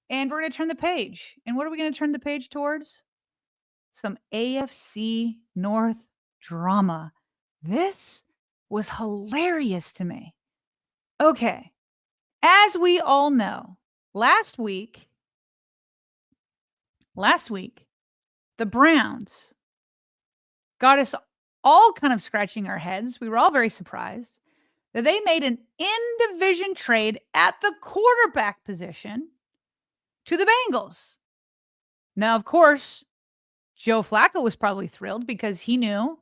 And we're going to turn the page. And what are we going to turn the page towards? Some AFC North drama. This was hilarious to me. Okay. As we all know, last week, the Browns got us all kind of scratching our heads. We were all very surprised that they made an in-division trade at the quarterback position to the Bengals. Now, of course, Joe Flacco was probably thrilled because he knew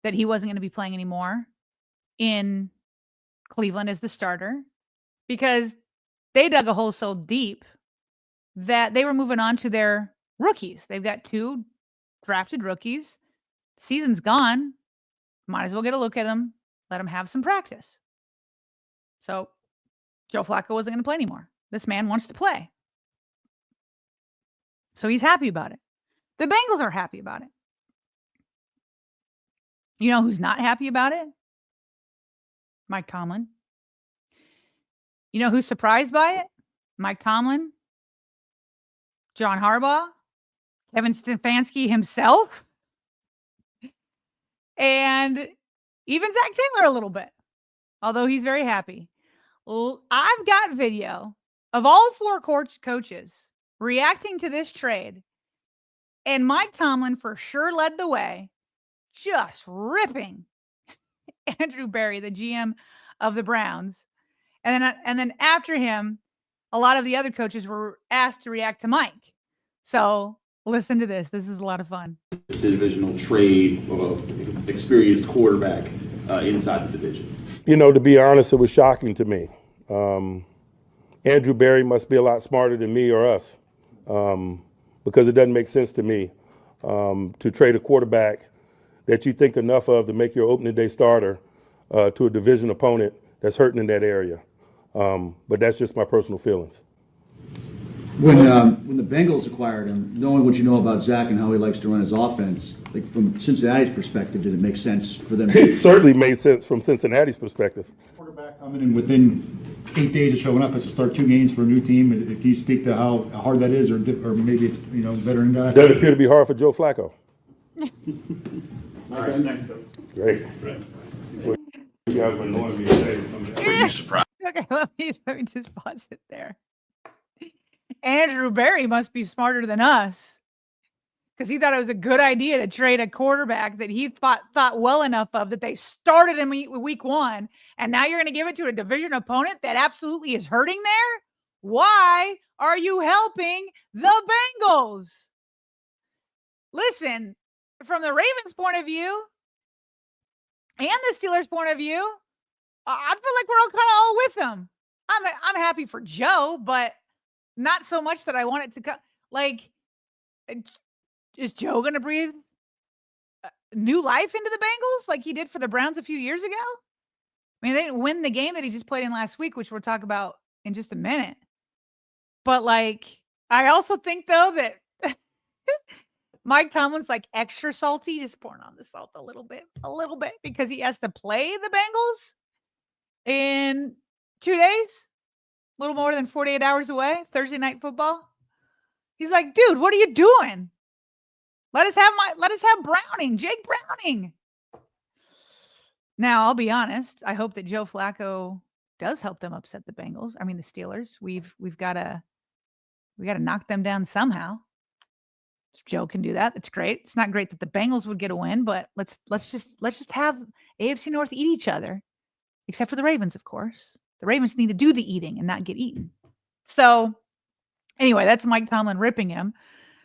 that he wasn't going to be playing anymore in Cleveland as the starter because they dug a hole so deep that they were moving on to their rookies. They've got 2 drafted rookies. Season's gone. Might as well get a look at them, let them have some practice. So Joe Flacco wasn't going to play anymore. This man wants to play. So he's happy about it. The Bengals are happy about it. You know who's not happy about it? Mike Tomlin. You know who's surprised by it? Mike Tomlin, John Harbaugh, Kevin Stefanski himself, and even Zack Taylor a little bit, although he's very happy. I've got video of all 4 coaches reacting to this trade, and Mike Tomlin for sure led the way, just ripping Andrew Berry, the GM of the Browns. And then after him, a lot of the other coaches were asked to react to Mike. So listen to this. This is a lot of fun. The divisional trade of experienced quarterback inside the division. You know, to be honest, it was shocking to me. Andrew Berry must be a lot smarter than me or us because it doesn't make sense to me to trade a quarterback that you think enough of to make your opening day starter to a division opponent that's hurting in that area. But that's just my personal feelings. When the Bengals acquired him, knowing what you know about Zach and how he likes to run his offense, like from Cincinnati's perspective, did it make sense for them? It certainly made sense from Cincinnati's perspective. Quarterback coming in within 8 days of showing up has to start 2 games for a new team. Can you speak to how hard that is, or maybe it's veteran guy? Does it appear to be hard for Joe Flacco? All right, next up. Great. You guys were annoying me to say something. Were you surprised? Okay, let me just pause it there. Andrew Berry must be smarter than us because he thought it was a good idea to trade a quarterback that he thought well enough of that they started in week 1, and now you're going to give it to a division opponent that absolutely is hurting there? Why are you helping the Bengals? Listen, from the Ravens' point of view and the Steelers' point of view, I feel like we're all kind of all with them. I'm happy for Joe, but not so much that I want it to come. Like, is Joe going to breathe new life into the Bengals like he did for the Browns a few years ago? I mean, they didn't win the game that he just played in last week, which we'll talk about in just a minute. But, like, I also think, though, that Mike Tomlin's, like, extra salty, just pouring on the salt a little bit, because he has to play the Bengals in 2 days. A little more than 48 hours away, Thursday night football. He's like, dude, what are you doing? Let us have Browning, Jake Browning. Now, I'll be honest. I hope that Joe Flacco does help them upset the Bengals. I mean, the Steelers. We've got to knock them down somehow. If Joe can do that, that's great. It's not great that the Bengals would get a win, but let's just have AFC North eat each other, except for the Ravens, of course. The Ravens need to do the eating and not get eaten. So anyway, that's Mike Tomlin ripping him.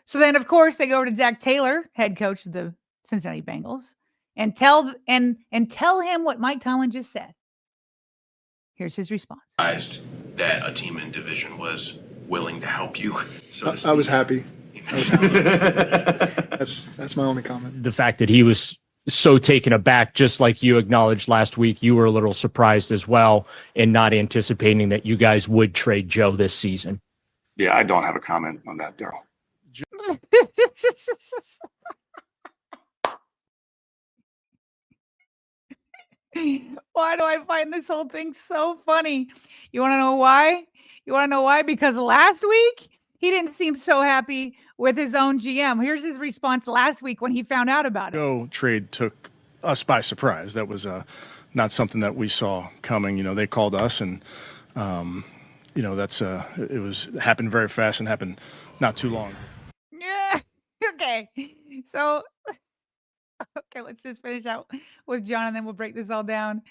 So then, of course, they go over to Zack Taylor, head coach of the Cincinnati Bengals, and tell him what Mike Tomlin just said. Here's his response. That a team in division was willing to help you. So I was happy. That's my only comment. The fact that he was so taken aback, just like you acknowledged last week, you were a little surprised as well and not anticipating that you guys would trade Joe this season. Yeah, I don't have a comment on that, Daryl. Why do I find this whole thing so funny? You want to know why? Because last week He didn't seem so happy with his own GM. Here's his response last week when he found out about it. Trade took us by surprise. That was not something that we saw coming. They called us, and it happened very fast and happened not too long. Yeah. Okay. So, okay, let's just finish out with John, and then we'll break this all down.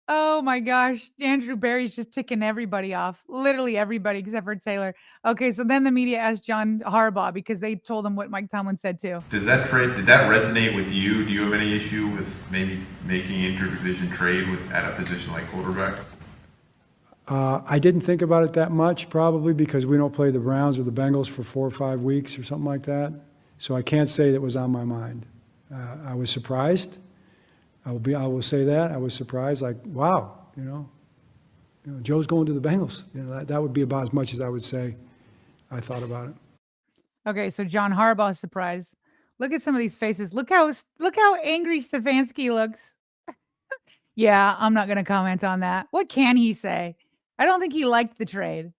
Oh my gosh, Andrew Berry's just ticking everybody off. Literally everybody except for Taylor. Okay, so then the media asked John Harbaugh because they told him what Mike Tomlin said too. Did that resonate with you? Do you have any issue with maybe making interdivision trade at a position like quarterback? I didn't think about it that much, probably because we don't play the Browns or the Bengals for 4 or 5 weeks or something like that. So I can't say that was on my mind. I was surprised. I will say that. I was surprised, like, wow, Joe's going to the Bengals. That would be about as much as I would say I thought about it. Okay, so John Harbaugh's surprised. Look at some of these faces. Look how angry Stefanski looks. Yeah, I'm not going to comment on that. What can he say? I don't think he liked the trade.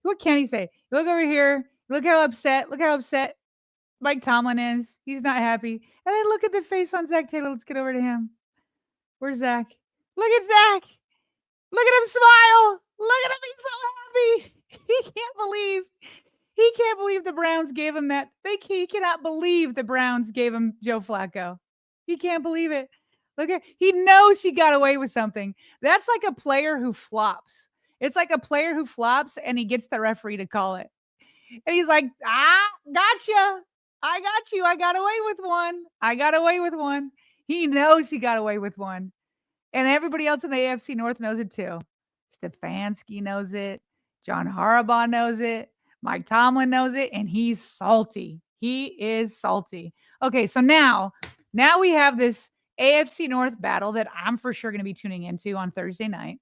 What can he say? Look over here. Look how upset Mike Tomlin is. He's not happy. And then look at the face on Zack Taylor. Let's get over to him. Where's Zack? Look at Zack. Look at him smile. Look at him. He's so happy. He can't believe the Browns gave him that. He cannot believe the Browns gave him Joe Flacco. He can't believe it. He knows he got away with something. That's like a player who flops. It's like a player who flops and he gets the referee to call it. And he's like, gotcha. I got you. I got away with one. He knows he got away with one. And everybody else in the AFC North knows it too. Stefanski knows it. John Harbaugh knows it. Mike Tomlin knows it. And he's salty. He is salty. Okay, so now we have this AFC North battle that I'm for sure going to be tuning into on Thursday night.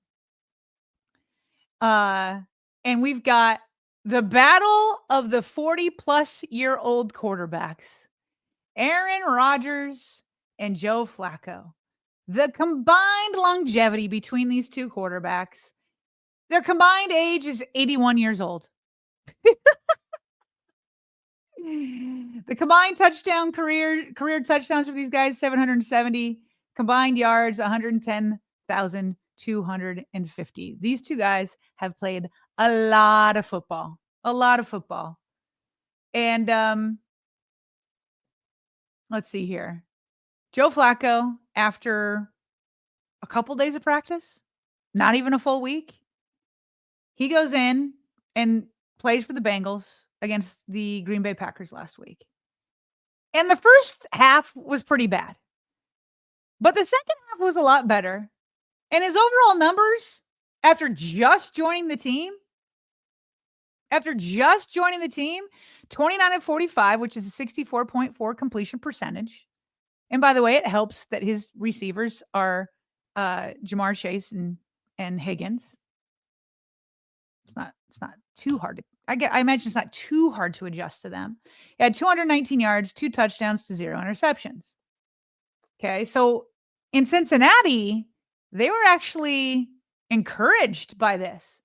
And we've got the battle of the 40-plus-year-old quarterbacks, Aaron Rodgers and Joe Flacco. The combined longevity between these two quarterbacks, their combined age is 81 years old. The combined career touchdowns for these guys, 770. Combined yards, 110,250. These two guys have played a lot of football. And let's see here. Joe Flacco, after a couple days of practice, not even a full week, he goes in and plays for the Bengals against the Green Bay Packers last week. And the first half was pretty bad. But the second half was a lot better. And his overall numbers, after just joining the team, 29 of 45, which is a 64.4 completion percentage. And by the way, it helps that his receivers are Jamar Chase and Higgins. It's not too hard to. I imagine it's not too hard to adjust to them. He had 219 yards, 2 touchdowns to 0 interceptions. Okay, so in Cincinnati, they were actually encouraged by this.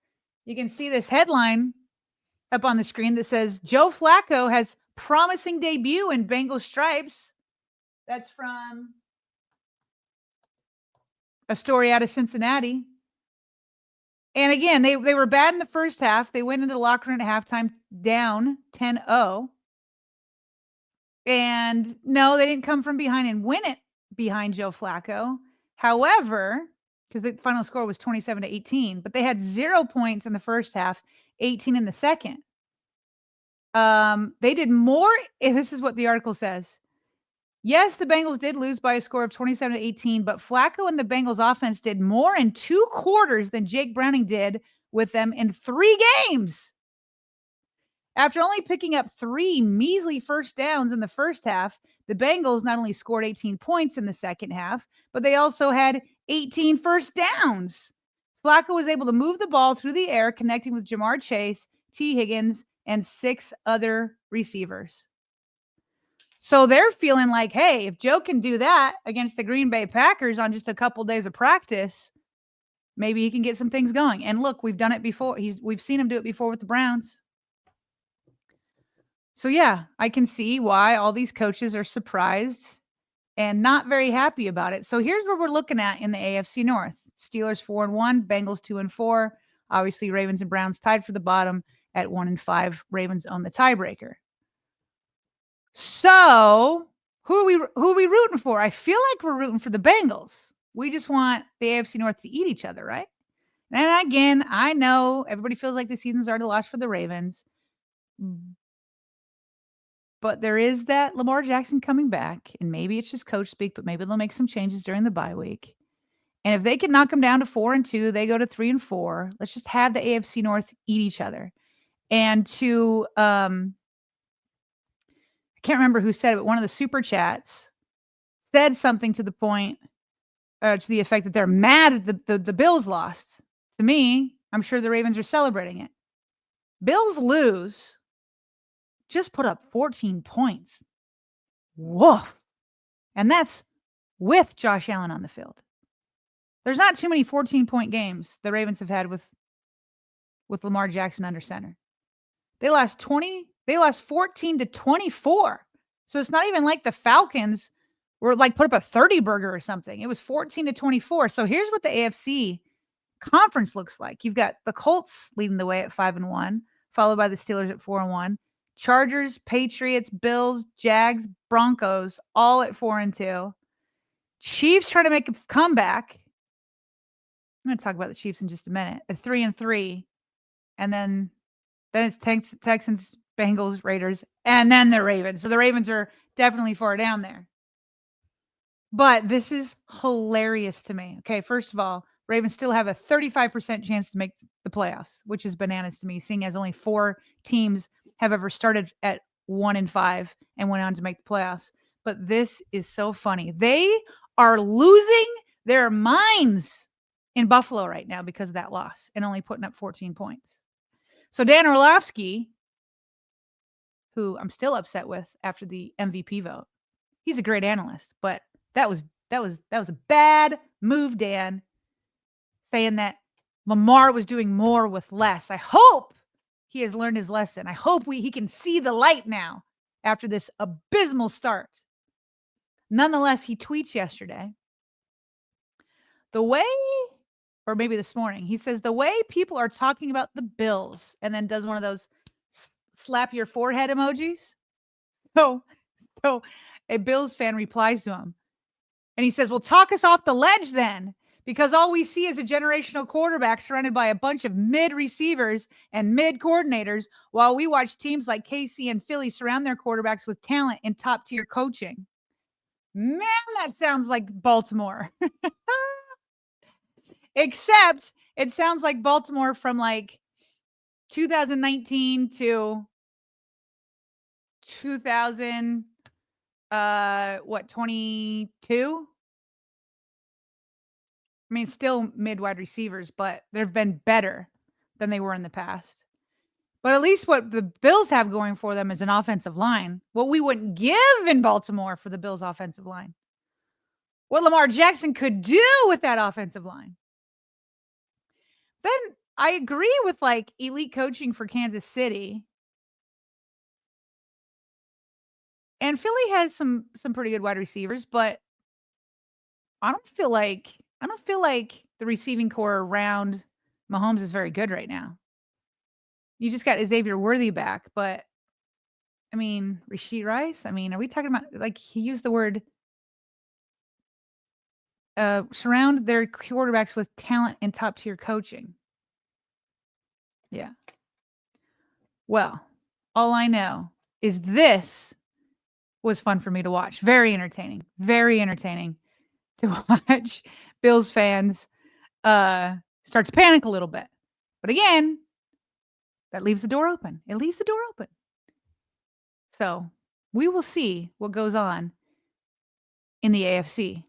You can see this headline up on the screen that says, Joe Flacco has promising debut in Bengals stripes. That's from a story out of Cincinnati. And again, they were bad in the first half. They went into the locker room at halftime down 10-0. And no, they didn't come from behind and win it behind Joe Flacco. However, because the final score was 27-18, but they had 0 points in the first half, 18 in the second. They did more. This is what the article says. Yes, the Bengals did lose by a score of 27-18, but Flacco and the Bengals offense did more in 2 quarters than Jake Browning did with them in 3 games. After only picking up 3 measly first downs in the first half, the Bengals not only scored 18 points in the second half, but they also had 18 first downs. Flacco was able to move the ball through the air, connecting with Jamar Chase, T. Higgins, and 6 other receivers. So they're feeling like, hey, if Joe can do that against the Green Bay Packers on just a couple days of practice, maybe he can get some things going. And look, we've done it before. We've seen him do it before with the Browns. So yeah, I can see why all these coaches are surprised and not very happy about it. So here's what we're looking at in the AFC North. Steelers 4-1, Bengals 2-4. Obviously, Ravens and Browns tied for the bottom at 1-5. Ravens own the tiebreaker. So who are we rooting for? I feel like we're rooting for the Bengals. We just want the AFC North to eat each other, right? And again, I know everybody feels like the season's already lost for the Ravens. But there is that Lamar Jackson coming back, and maybe it's just coach speak, but maybe they'll make some changes during the bye week. And if they can knock them down to 4-2, they go to 3-4. Let's just have the AFC North eat each other. And to I can't remember who said it, but one of the super chats said something to the point, to the effect that they're mad that the Bills lost. To me, I'm sure the Ravens are celebrating it. Bills lose. Just put up 14 points. Whoa. And that's with Josh Allen on the field. There's not too many 14-point games the Ravens have had with Lamar Jackson under center. They lost 14-24. So it's not even like the Falcons were like put up a 30 burger or something. It was 14-24. So here's what the AFC conference looks like. You've got the Colts leading the way at 5-1, followed by the Steelers at 4-1. Chargers, Patriots, Bills, Jags, Broncos, all at 4-2. Chiefs trying to make a comeback. I'm going to talk about the Chiefs in just a minute. At 3-3. And then it's Texans, Bengals, Raiders, and then the Ravens. So the Ravens are definitely far down there. But this is hilarious to me. Okay, first of all, Ravens still have a 35% chance to make the playoffs, which is bananas to me, seeing as only 4 teams have ever started at 1-5 and went on to make the playoffs. But this is so funny. They are losing their minds in Buffalo right now because of that loss and only putting up 14 points. So Dan Orlovsky, who I'm still upset with after the MVP vote, he's a great analyst, but that was a bad move, Dan, saying that Lamar was doing more with less. I hope he has learned his lesson. I hope he can see the light now after this abysmal start. Nonetheless, he tweets yesterday, the way, or maybe this morning, he says, the way people are talking about the Bills, and then does one of those slap your forehead emojis. So a Bills fan replies to him, and he says, well, talk us off the ledge then, because all we see is a generational quarterback surrounded by a bunch of mid receivers and mid coordinators, while we watch teams like KC and Philly surround their quarterbacks with talent and top tier coaching. Man, that sounds like Baltimore. Except it sounds like Baltimore from like 2019 to 22? I mean, still mid-wide receivers, but they've been better than they were in the past. But at least what the Bills have going for them is an offensive line. What we wouldn't give in Baltimore for the Bills' offensive line. What Lamar Jackson could do with that offensive line. Then I agree with like elite coaching for Kansas City. And Philly has some pretty good wide receivers, but I don't feel like the receiving core around Mahomes is very good right now. You just got Xavier Worthy back, but I mean, Rashid Rice, I mean, are we talking about, like, he used the word surround their quarterbacks with talent and top tier coaching. Yeah. Well, all I know is this was fun for me to watch. Very entertaining to watch Bills fans start to panic a little bit. But again, that leaves the door open. It leaves the door open. So we will see what goes on in the AFC.